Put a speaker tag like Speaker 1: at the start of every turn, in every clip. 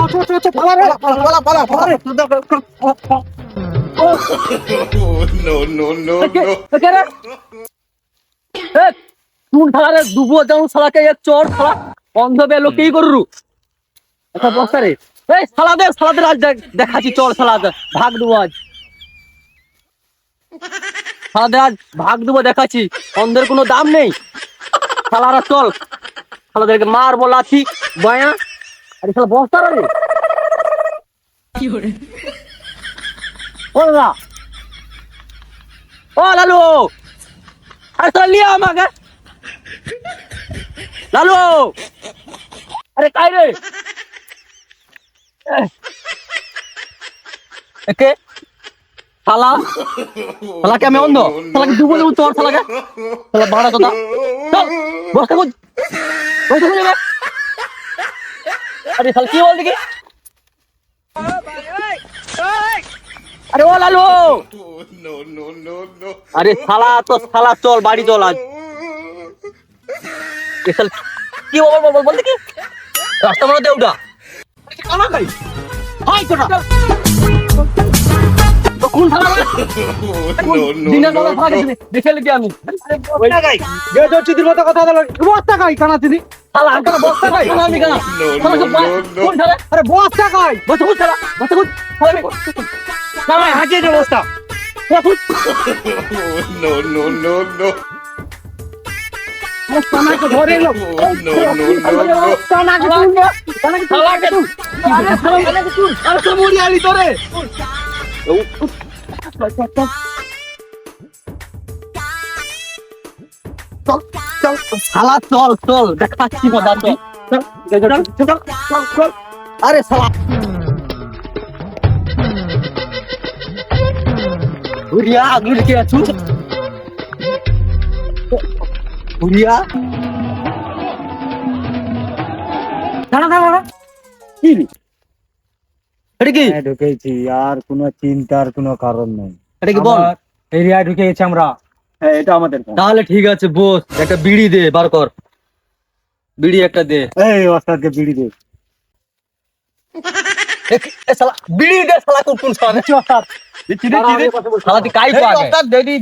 Speaker 1: No, no, no, no.
Speaker 2: তুই শালারে ডুবো যাও শালাকে এক চোর শালা অন্ধ বে লোকেই করু আচ্ছা বস্তা রে এই শালাদের আজ দেখাচ্ছি চোর শালা ভাগ দেবো আজ শালাদের আজ ভাগ দেবো দেখাচ্ছি অন্ধের কোনো দাম নেই শালারা চল শালাদেরকে মারবো লাঠি বয়া আরে শালা বস্তা রে কি করে ও দাদা ও লালু আরে শালা লিয়া আমাকে লালু আরে কাই রে একে শালা শালাকে আমি অন্ধ শালাকে ডুবো দেবো তোর শালাকে শালা বাড়া কথা চল বসতে খুঁজ বসতে খুঁজে আরে শালা কি বল দেখি আরে ও Lalu
Speaker 1: No, no, no, no.
Speaker 2: আরে শালা তো শালা চল বাড়ি চল আজ কি বল দেখি রাস্তা মনে দে উঠা কানা খাই হাই কোটা তো কোন শালা
Speaker 1: No, no,
Speaker 2: দিনের বেলা
Speaker 1: no,
Speaker 2: ভাগে
Speaker 1: no.
Speaker 2: দেখে লিখি আমি
Speaker 3: বস্তা খাই যে জচ্চিদির মতো কথা বলো বস্তা খাই কানা চিনি
Speaker 2: শালা আঙ্কার বস্তা খাই কানা আমি কানা কোন শালা
Speaker 3: আরে বস্তা খাই
Speaker 2: বস্তা কোন শালা বস্তা কোন
Speaker 3: না ভাই হাজিয়ে দে বস্তা
Speaker 1: No, no, no, no.
Speaker 2: কানাকে ধরে লো
Speaker 1: No, no, no, no.
Speaker 2: কানাকে শালাকে তুই কানাকে তুই আরে তো মরি আলি তোরে শালা চল চল দেখাচ্ছি মজা চল আরে শালা ঘুরিয়া আগুন কে আছু ঘুরিয়া দাঁড়া কি এটা কি
Speaker 3: ঢুকেছি আর কোনো চিন্তার কোনো কারণ নেই
Speaker 2: এটা কি বল
Speaker 3: এরিয়া ঢুকে গেছি আমরা হ্যাঁ এটা আমাদের
Speaker 2: তাহলে ঠিক আছে বস একটা বিড়ি দে বার কর বিড়ি একটা দে
Speaker 3: এই ওস্তাদকে বিড়ি দে
Speaker 2: এ শালা বিড়ি দে শালা কোন শালা
Speaker 3: দিচ্ছি ওস্তাদ
Speaker 2: দিচ্ছি শালা তুই কাই কো আগে ওস্তাদ দেরি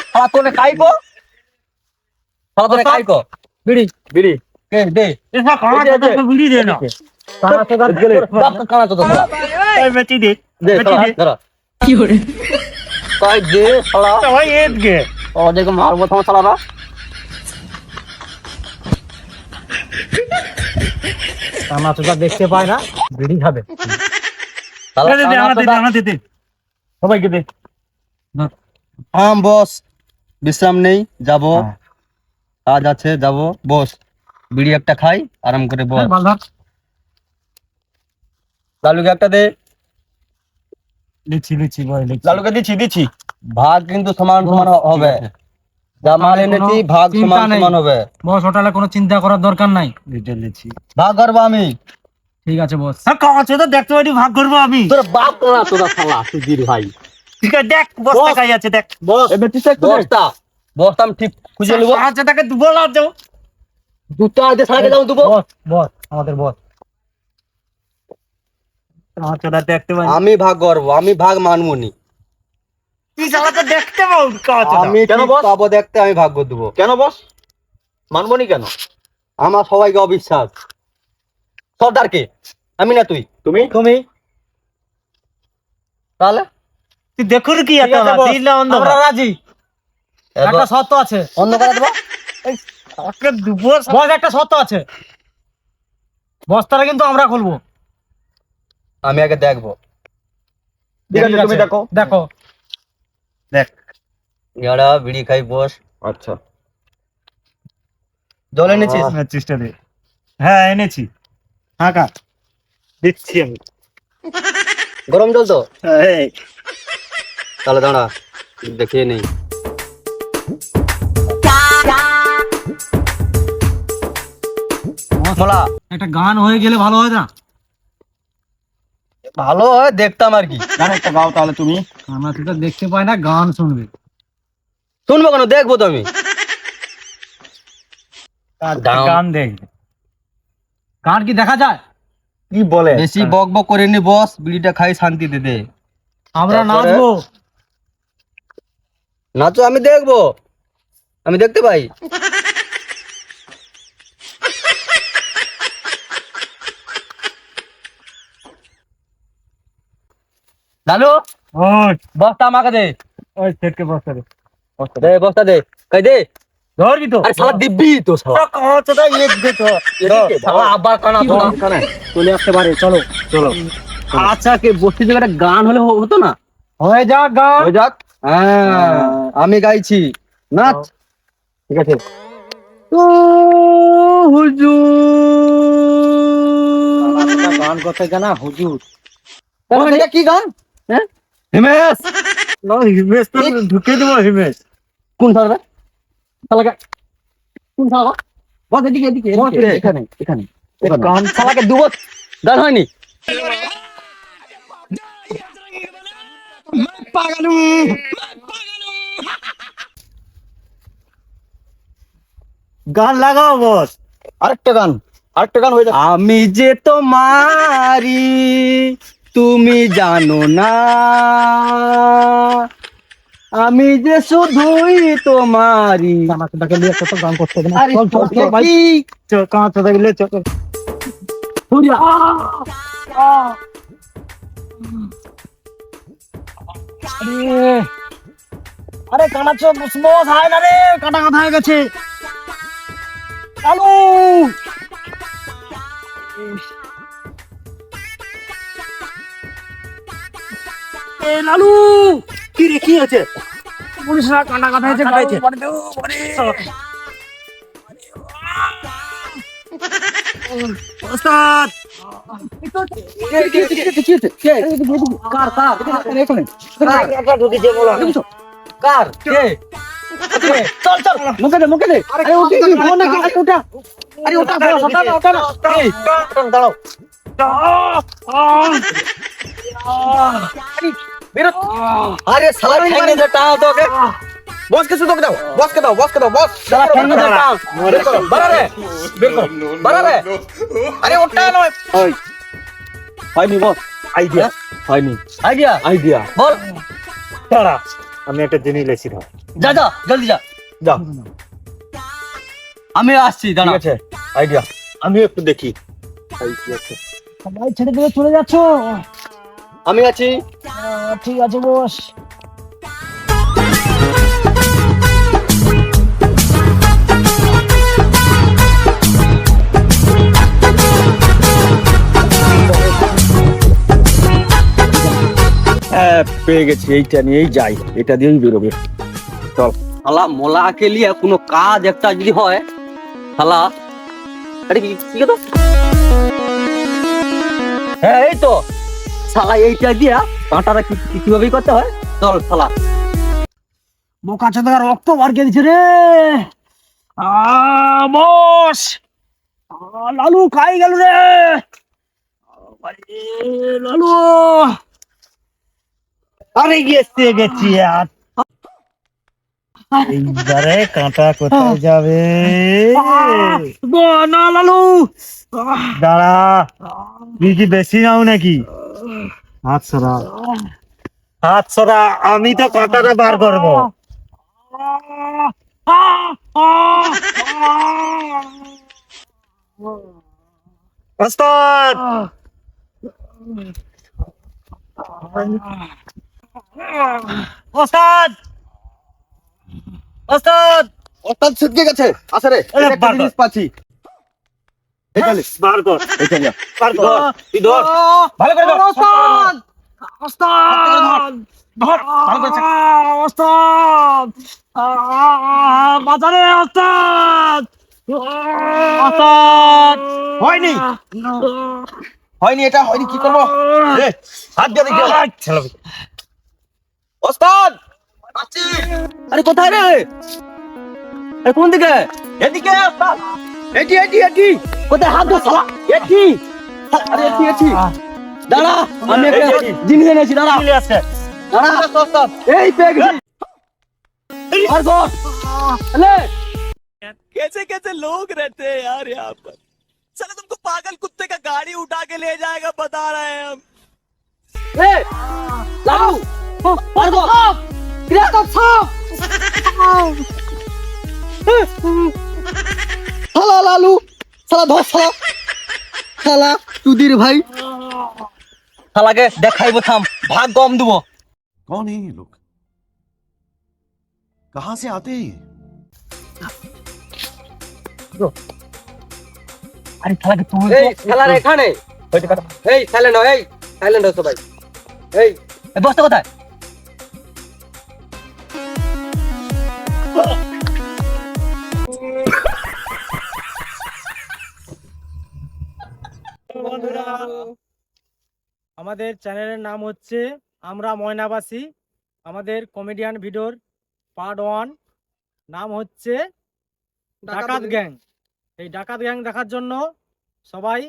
Speaker 2: শালা তোরে কাই কো শালা তোরে কাই কো বিড়ি বিড়ি কে দে
Speaker 3: এসা কানা তো বিড়ি দে না
Speaker 2: কানা তো গেলে কানা তো শালা
Speaker 3: এই বেটি দে
Speaker 2: দে শালা ধর কি হরে কাই দে শালা
Speaker 3: ভাই এদকে
Speaker 2: ও দেখো মারবো তোমার শালারা
Speaker 3: কানা তো দেখতে পায় না বিড়ি খাবে
Speaker 2: শালা
Speaker 3: দে আমাদের দে সবাইকে দে
Speaker 2: বস বিশ্রাম নেই যাব কাজ আছে যাব বস বিড়ি একটা খাই আরাম করে বস লালুকে একটা দে
Speaker 3: লিচি ভাই
Speaker 2: লালুকে দিচ্ছি ভাগ কিন্তু সমান সমান হবে যা মাল এনেছি ভাগ সমান সমান হবে
Speaker 3: বস হোটেলে কোনো চিন্তা করার দরকার নাই লিচি
Speaker 2: ভাগ করবো আমি
Speaker 3: ঠিক আছে বস কাছে তো দেখতে পারি ভাগ করবো আমি
Speaker 2: তোর বাপ কোনা তোরা শালা সুধীর ভাই
Speaker 3: ঠিক আছে দেখ বস্তা খাই আছে দেখ
Speaker 2: বস বস্তা বস্তা আমি ঠিক খুঁজে নেবো
Speaker 3: আচ্ছা তাকে বলা যাও
Speaker 2: দুটো আগে সারাকে যাও দুটো
Speaker 3: বস আমাদের বস আচ্ছা দেখতে পাই
Speaker 2: আমি ভাগ করবো আমি ভাগ মানবো নি
Speaker 3: তুই জায়গাটা দেখতে পাও
Speaker 2: আমি কেন পাবো দেখতে আমি ভাগ করে দেবো কেন বস মানবো নি কেন আমার সবাইকে অবিশ্বাস সর্দারকে আমি না তুই
Speaker 3: তুমি
Speaker 2: তাহলে
Speaker 3: তুই দেখুর কি এত দিলে অন্ধ আমরা রাজি একটা শর্ত আছে
Speaker 2: অন্য করে দেবো
Speaker 3: একটা বস একটা শর্ত আছে বস্তাটা কিন্তু আমরা খুলবো
Speaker 2: আমি আগে দেখবো
Speaker 3: তুমি দেখো দেখ
Speaker 2: ইয়ারা বিড়ি খাই বস
Speaker 3: আচ্ছা
Speaker 2: জল এনেছিস
Speaker 3: চেষ্টা দে হ্যাঁ এনেছি কা দিচ্ছি আমি
Speaker 2: গরম জল তো
Speaker 3: এই
Speaker 2: তাহলে দাঁড়া দেখিয়ে নেই মশলা
Speaker 3: একটা গান হয়ে গেলে ভালো হয় না
Speaker 2: ভালো হয় দেখতাম আর কি
Speaker 3: গান একটা গাও তাহলে তুমি আমরা তো দেখতে পাই না গান শুনবে
Speaker 2: শুনবো কেন দেখবো তো আমি
Speaker 3: গান দেখ গান কি দেখা যায় কি বলে
Speaker 2: বেশি বক বক করে নি বস, বিড়িটা খাই শান্তিতে দে।
Speaker 3: আমরা
Speaker 2: তারপরে?
Speaker 3: নাচবো।
Speaker 2: নাচো, আমি দেখবো, আমি দেখতে পাই। লালু,
Speaker 3: ওই
Speaker 2: বস্তা আমাকে দে।
Speaker 3: ওই সেটকে বসতে দে।
Speaker 2: দে বস্তা দে, কই দে।
Speaker 3: ধরবি তো?
Speaker 2: আরে শালা দিব্যি তো শালা।
Speaker 3: কতটা ইয়ে দে তো।
Speaker 2: এদিকে শালা আবার কানা তো এখানে
Speaker 3: চলে আসতে পারে, চলো চলো।
Speaker 2: আচ্ছা, কে বস্তি জায়গাটা গান হলে হতো না?
Speaker 3: হয়ে যাক গান।
Speaker 2: হয়ে যাক। হ্যাঁ, আমি গাইছি, নাচ। ঠিক আছে। ও হুজুর,
Speaker 3: গান করতে জানা হুজুর?
Speaker 2: এটা কি গান? হ্যাঁ, হিমেশ।
Speaker 3: না, হিমেশ তো ঢুকে দেবো হিমেশ।
Speaker 2: কোন শালা? শালাকে কোন শালা? বস এদিকে এদিকে এদিকে, এখানে এখানে
Speaker 3: গান
Speaker 2: শালাকে দুবো। গান হয়নি?
Speaker 3: গান লাগাও বস।
Speaker 2: আরেকটা গান, আরেকটা গান হয়ে যাবে। আমি যে তোমারি তুমি জানো না, আমি যে শুধুই তোমারি।
Speaker 3: কানাচোদাকে নিয়ে কত গান করতে হবে না।
Speaker 2: আরে
Speaker 3: চল চল চল ভাই,
Speaker 2: কি
Speaker 3: চল কানাচোদাকে নিয়ে চল চল।
Speaker 2: সূর্যা,
Speaker 3: আরে আরে কানাচো বস হায় না রে, কাটা কাটা হয়ে গেছে। চালু। এ লালু,
Speaker 2: কি রে, কি হয়েছে?
Speaker 3: পুলিশরা কাটা কাটা হয়েছে গাইছে। ওস্তাদ,
Speaker 2: কার কার এখানে
Speaker 3: ঢুকেছে বলো।
Speaker 2: কার কে?
Speaker 3: চল চল,
Speaker 2: মুখে দে, মুখে দে। আরে ওটা কি ফোন নাকি? আরে ওটা, আরে ওটা বস, ওটা না, ওটা না। এই,
Speaker 3: দাঁড়াও।
Speaker 2: বেরো। আরে শালা ঠ্যাঙ্গে দে, টাও তো ওকে। বসকে শুধু দাও, বসকে দাও, বসকে দাও, বস। শালা ঠ্যাঙ্গে দে, টাও। বের করো, বাড়া রে, বের করো, বাড়া রে। আরে ওটা নয়। ওই হয়নি বস,
Speaker 3: আইডিয়া
Speaker 2: হয়নি। Idea,
Speaker 3: idea.
Speaker 2: বল।
Speaker 3: দাঁড়া, আমি একটা জিনিস লেছি ধর।
Speaker 2: যা যা, জলদি যা,
Speaker 3: যা,
Speaker 2: আমি আসছি, দাঁড়া।
Speaker 3: ঠিক আছে, আইডিয়া।
Speaker 2: আমিও একটু দেখি।
Speaker 3: সবাই ছেড়ে দিয়ে চলে যাচ্ছ?
Speaker 2: আমি আছি।
Speaker 3: ঠিক আছে বস।
Speaker 2: পেয়ে গেছি, এইটা নিয়েই যাই, এটা দিয়েই বেরোবে। চল শালা, মোলাকে লিয়ে কোনো কাজ একটা যদি হয় শালা। আরে কি কি কথা? হ্যাঁ এই তো শালা, এইটা দিয়া কাঁটাটা কিভাবে করতে হয়। চল শালা।
Speaker 3: বোকা চোদা রক্ত বার করে দিচ্ছে রে। বস, লালু খাই গেল রে। লালু, আরে গেছে গেছি আর। এইবারে কাঁটা কোথায় যাবে? না লালু, দাঁড়া, তুই কি বেশি নাও নাকি? হাত সরা, হাত সরা, আমি তো কাঁটাটা বার করবো। ওস্তাদ, ওস্তাদ, ওস্তাদ,
Speaker 2: ওস্তাদ ছিটকে গেছে। আসে রে,
Speaker 3: এই
Speaker 2: একটা
Speaker 3: বার কর।
Speaker 2: জিনিস পাচ্ছি। এখানে
Speaker 3: বার কর,
Speaker 2: এখানে
Speaker 3: বার কর, তুই ধর, ভালো করে ধর। ওস্তাদ, ওস্তাদ, ধর, ভালো করে চাপ। ওস্তাদ, বাজারে ওস্তাদ, ওস্তাদ,
Speaker 2: হয়নি, হয়নি, এটা হয়নি, কি করবো? দে, হাত দিয়ে দেখি। ওস্তাদ, পাচ্ছি। আরে কোথায় রে? আরে কোন দিকে? এদিকে ওস্তাদ। এটি এটি এটি কোথায়? হাত দে শালা। এটি, আরে এটি এটি। দাঁড়া, আমি একটা জিনিস এনেছি, দাঁড়া
Speaker 3: চলে আসছে।
Speaker 2: দাঁড়া। ওস্তাদ, এই পেয়ে গেছি। আর কর। ले।
Speaker 4: कैसे कैसे लोग रहते हैं यार यहाँ पर। साला तुमको पागल कुत्ते का गाड़ी उठा के ले जाएगा बता रहे हैं हम।
Speaker 2: এ লালু মারবো ক্রিয়াকপ সাপ শালা লালু শালা ধর শালা শালা তুদির ভাই শালাকে দেখাইবো থাম ভাগ কম দেবো
Speaker 5: कौन है ये लोग? कहां से आते हैं ये?
Speaker 2: আরে শালাকে তুই এই শালার এখানে এই সাইলেন্ট হও এই সাইলেন্ট হও সবাই এই বসতে কোথায়
Speaker 3: বন্ধুরা আমাদের চ্যানেলের নাম হচ্ছে আমরা ময়নাবাসী। আমাদের কমেডিয়ান ভিডিওর পার্ট 1 নাম হচ্ছে ডাকাত গ্যাং। এই ডাকাত গ্যাং দেখার জন্য সবাই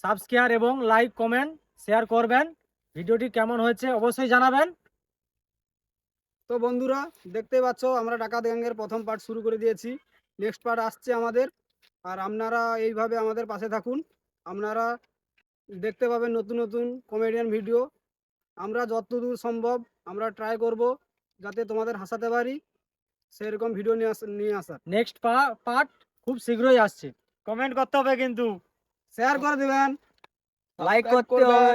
Speaker 3: সাবস্ক্রাইব এবং লাইক কমেন্ট শেয়ার করবেন। ভিডিওটি কেমন হয়েছে অবশ্যই জানাবেন।
Speaker 6: তো বন্ধুরা দেখতে পাচ্ছ আমরা ডাকাত গ্যাংয়ের প্রথম পার্ট শুরু করে দিয়েছি, নেক্সট পার্ট আসছে আমাদের। আর আপনারা এইভাবে আমাদের পাশে থাকুন, আপনারা দেখতে পাবেন নতুন নতুন কমেডিয়ান ভিডিও। আমরা যতদূর সম্ভব আমরা ট্রাই করব যাতে তোমাদের হাসাতে পারি, সেরকম ভিডিও নিয়ে আসার।
Speaker 3: নেক্সট পার্ট খুব শীঘ্রই আসছে। কমেন্ট করতে হবে কিন্তু,
Speaker 6: শেয়ার করে দিবেন,
Speaker 2: লাইক করতে হবে।